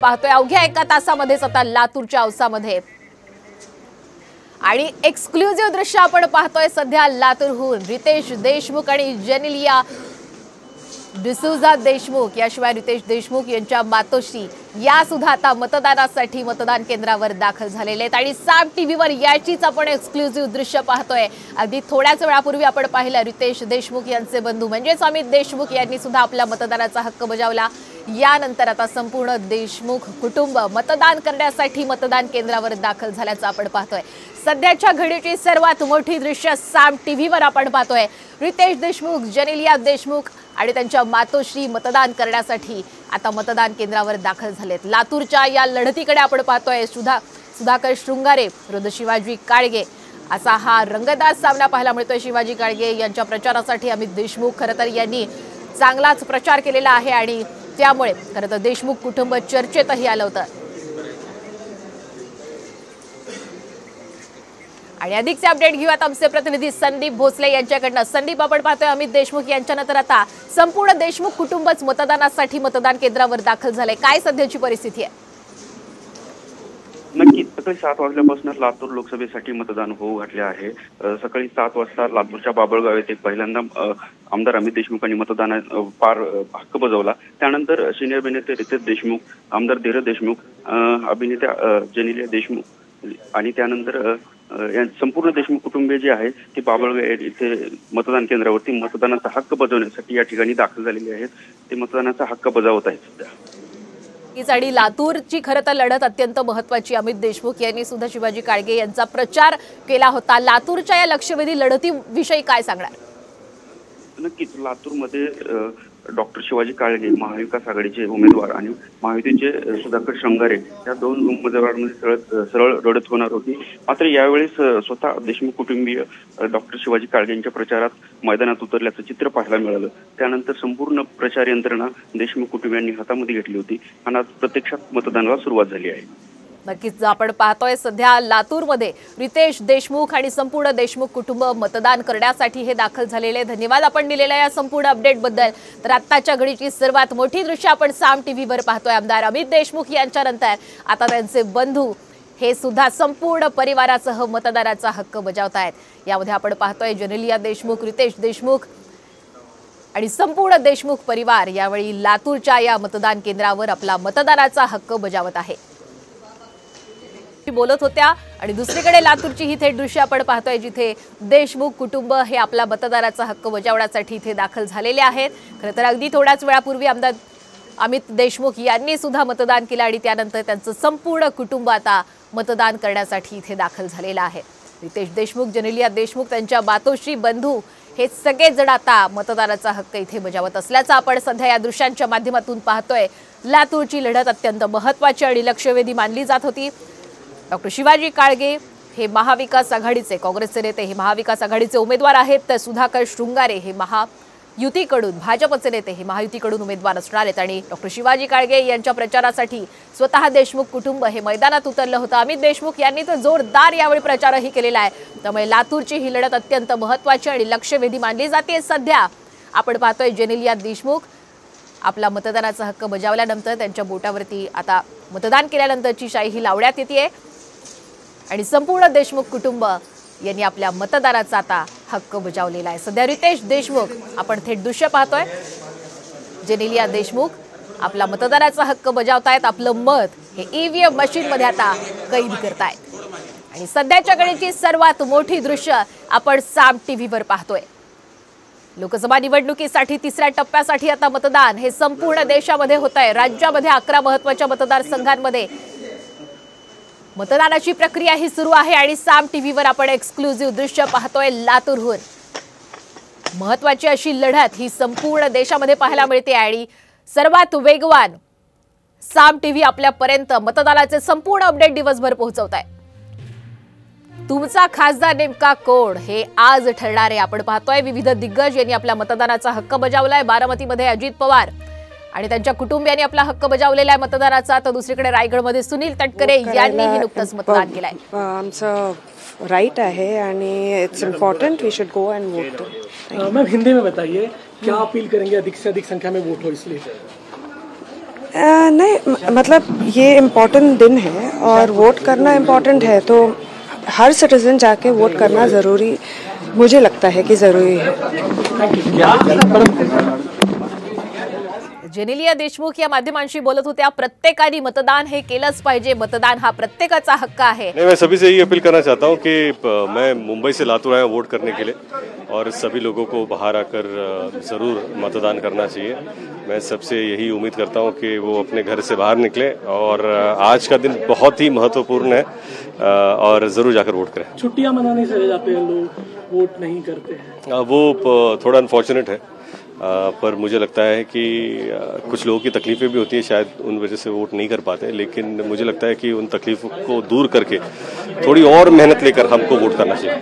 पाहतोय अवघ्या एका तासामध्येच आता लातूरच्या औसामध्ये आणि एक्सक्लुझिव्ह दृश्य आपण पाहतोय सध्या लातूरहून रितेश देशमुख आणि जेनेलिया डिसूजा देशमुख याशिवाय रितेश देशमुख यांच्या मातोश्री या सुद्धा आता मतदानासाठी मतदान केंद्रावर दाखल झालेले आहेत आणि साम टीव्हीवर याचीच आपण एक्सक्लुझिव्ह दृश्य पाहतोय। अगदी थोड्याच वेळापूर्वी आपण पाहिलं रितेश देशमुख यांचे बंधू म्हणजेच अमित देशमुख यांनी सुद्धा आपला मतदानाचा हक्क बजावला। यानंतर आता संपूर्ण देशमुख कुटुंब मतदान करण्यासाठी मतदान केंद्रावर दाखल झाल्याचं आपण पाहतोय। सध्याच्या घडीची सर्वात मोठी दृश्य साम टीव्हीवर आपण पाहतोय। रितेश देशमुख जेनेलिया देशमुख आणि त्यांच्या मातोश्री मतदान करण्यासाठी आता मतदान केंद्रावर दाखल झालेत। लातूरच्या या लढतीकडे आपण पाहतोय सुधाकर शृंगारे विरुद्ध शिवाजी काळगे असा हा रंगतदार सामना पाहायला मिळतोय। शिवाजी काळगे यांच्या प्रचारासाठी अमित देशमुख खरं तर यांनी चांगलाच प्रचार केलेला आहे आणि त्यामुळे खरं तर देशमुख कुटुंब चर्चेतही आलं होतं। आणि अधिकचे अपडेट घेऊयात आमचे प्रतिनिधी संदीप भोसले यांच्याकडनं। संदीप, आपण पाहतोय अमित देशमुख यांच्यानंतर आता संपूर्ण देशमुख कुटुंबच मतदानासाठी मतदान केंद्रावर दाखल झाले। काय सध्याची परिस्थिती आहे? नक्कीच सकाळी 7 वाजल्यापासून लातूर लोकसभेसाठी मतदान होऊ घातले आहे। सकाळी 7 वाजता लातूरच्या बाबळगाव येथे पहिल्यांदा आमदार अमित देशमुखांनी मतदान हक्क बजावला। त्यानंतर सिनियर अभिनेते रितेश देशमुख, आमदार धीरज देशमुख, अभिनेत्या जेनेलिया देशमुख आणि त्यानंतर संपूर्ण देशमुख कुटुंबीय जे आहे ते बाबळगाव येथे मतदान केंद्रावरती मतदानाचा हक्क बजावण्यासाठी या ठिकाणी दाखल झालेले आहेत। ते मतदानाचा हक्क बजावत आहेत सध्या। आणि लातूरची खरं तर लढत अत्यंत महत्त्वाची। अमित देशमुख यांनी सुद्धा शिवाजी काळगे यांचा प्रचार केला होता। लातूरच्या या लक्षवेधी लढतीविषयी काय सांगणार? नक्कीच लातूरमध्ये डॉक्टर शिवाजी काळगे महाविकास आघाडीचे उमेदवार आणि महायुतीचे सुधाकर शृंगारे या दोन उमेदवारांमध्ये सरळ लढत होणार होती। मात्र यावेळेस स्वतः देशमुख कुटुंबीय डॉक्टर शिवाजी काळगे यांच्या प्रचारात मैदानात उतरल्याचं चित्र पाहायला मिळालं। त्यानंतर संपूर्ण प्रचार यंत्रणा देशमुख कुटुंबियांनी हातामध्ये घेतली होती आणि आज प्रत्यक्षात मतदानाला सुरुवात झाली आहे। नक्कीच आपण पाहतोय सध्या लातूरमध्ये रितेश देशमुख आणि संपूर्ण देशमुख कुटुंब मतदान करण्यासाठी हे दाखल झालेले। धन्यवाद आपण दिलेल्या या संपूर्ण अपडेट बद्दल। तर आत्ताच्या घडीची सर्वात मोठी दृश्य आपण साम टीव्हीवर पाहतोय। आमदार अमित देशमुख यांच्यानंतर आता त्यांचे बंधू हे सुद्धा संपूर्ण परिवारासह मतदानाचा हक्क बजावतायत। यामध्ये आपण पाहतोय जेनेलिया देशमुख, रितेश देशमुख आणि संपूर्ण देशमुख परिवार यावेळी लातूरच्या या मतदान केंद्रावर आपला मतदानाचा हक्क बजावत आहे बोलत होत्या। आणि दुसरीकडे लातूरची ही थेट दृश्य आपण पाहतोय जिथे देशमुख कुटुंब हे आपला मतदानाचा हक्क बजावण्यासाठी इथे दाखल झालेले आहेत। खरं तर अगदी थोड्याच वेळापूर्वी आमदार अमित देशमुख यांनी सुद्धा मतदान केलं आणि त्यानंतर त्यांचं संपूर्ण कुटुंब आता मतदान करण्यासाठी इथे दाखल झालेलं आहे। रितेश देशमुख, जेनेलिया देशमुख, त्यांच्या मातोश्री, बंधू हे सगळेजण आता मतदानाचा हक्क इथे बजावत असल्याचं आपण सध्या या दृश्यांच्या माध्यमातून पाहतोय। लातूरची लढत अत्यंत महत्त्वाची आणि लक्षवेधी मानली जात होती। डॉक्टर शिवाजी काळगे हे महाविकास आघाडीचे काँग्रेसचे नेते हे महाविकास आघाडीचे उमेदवार आहेत, तर सुधाकर शृंगारे हे महायुतीकडून भाजपचे नेते हे महायुतीकडून उमेदवार असणार आहेत आणि डॉक्टर शिवाजी काळगे यांच्या प्रचारासाठी स्वतः देशमुख कुटुंब हे मैदानात उतरलं होतं। अमित देशमुख यांनी तर जोरदार यावेळी प्रचारही केलेला आहे। त्यामुळे लातूरची ही लढत अत्यंत महत्त्वाची आणि लक्षवेधी मानली जाते। सध्या आपण पाहतोय जेनेलिया देशमुख आपला मतदानाचा हक्क बजावल्यानंतर त्यांच्या बोटावरती आता मतदान केल्यानंतरची शाई ही लावण्यात येते आणि संपूर्ण देशमुख कुटुंब यांनी आपल्या मतदानाचा आता हक्क बजावलेला आहे। सध्या रितेश देशमुख आपण थेट दृश्य पाहतोय, जेनेलिया देशमुख आपला मतदानाचा हक्क बजावतायत। आपलं मत हे ईव्हीएम मशीन मध्ये आता कैद करतायत आणि सध्याच्या घडीची सर्वात मोठी दृश्य आपण साम टीव्हीवर पाहतोय। लोकसभा निवडणुकीसाठी तिसऱ्या टप्प्यासाठी आता मतदान हे संपूर्ण देशामध्ये होत आहे। राज्यामध्ये 11 महत्त्वाच्या मतदारसंघांमध्ये मतदानाची प्रक्रिया ही सुरू आहे आणि साम टीव्हीवर आपण एक्सक्लुझिव्ह दृश्य पाहतोय। लातूरहून महत्त्वाची अशी लढत ही संपूर्ण देशामध्ये पाहायला मिळते आणि सर्वात वेगवान साम टीव्ही आपल्यापर्यंत मतदानाचे संपूर्ण अपडेट दिवसभर पोहोचवत आहे। तुमचा खासदार नेमका कोण हे आज ठरणार आहे। आपण पाहतोय विविध दिग्गज यांनी आपल्या मतदानाचा हक्क बजावलाय। बारामतीमध्ये अजित पवार आणि त्यांच्या कुटुंबियांनी आपला हक्क बजावलेला आहे मतदानाचा, तर दुसरीकडे रायगडमध्ये सुनील तटकरे यांनीही नुकतंच मतदान केलंय। आमचं राइट आहे आणि it's important, we should go and vote. Ma'am Hindi में बताइए क्या अपील करेंगे अधिक से अधिक संख्या में वोट हो इसलिए? नहीं, मतलब ये इम्पोर्टेंट दिन है और वोट करना इम्पोर्टेंट है, तो हर सिटीजन जाके वोट करना ज़रूरी, मुझे लगता है कि ज़रूरी है। जेनेलिया देशमुख या माध्यमांशी बोलत होत्या. प्रत्येकाने मतदान हे केलंच पाहिजे. मतदान हा प्रत्येकाचा हक्क आहे. नहीं, मैं सभी से यही अपील करना चाहता हूँ कि मैं मुंबई से लातूर आया वोट करने के लिए और सभी लोगों को बाहर आकर ज़रूर मतदान करना चाहिए. मैं सबसे यही उम्मीद करता हूँ कि वो अपने घर से बाहर निकले और आज का दिन बहुत ही महत्वपूर्ण है और ज़रूर जाकर वोट करें. छुट्टियां मनाने चले जाते हैं लोग, वोट नहीं करते हैं. वो थोड़ा अनफॉर्चुनेट है, पर मुझे लगता है कि कुछ लोगों की तकलीफें भी होती हैं, शायद उन वजह से वोट नहीं कर पाते, लेकिन मुझे लगता है कि उन तकलीफों को दूर करके थोड़ी और मेहनत लेकर हमको वोट करना चाहिए.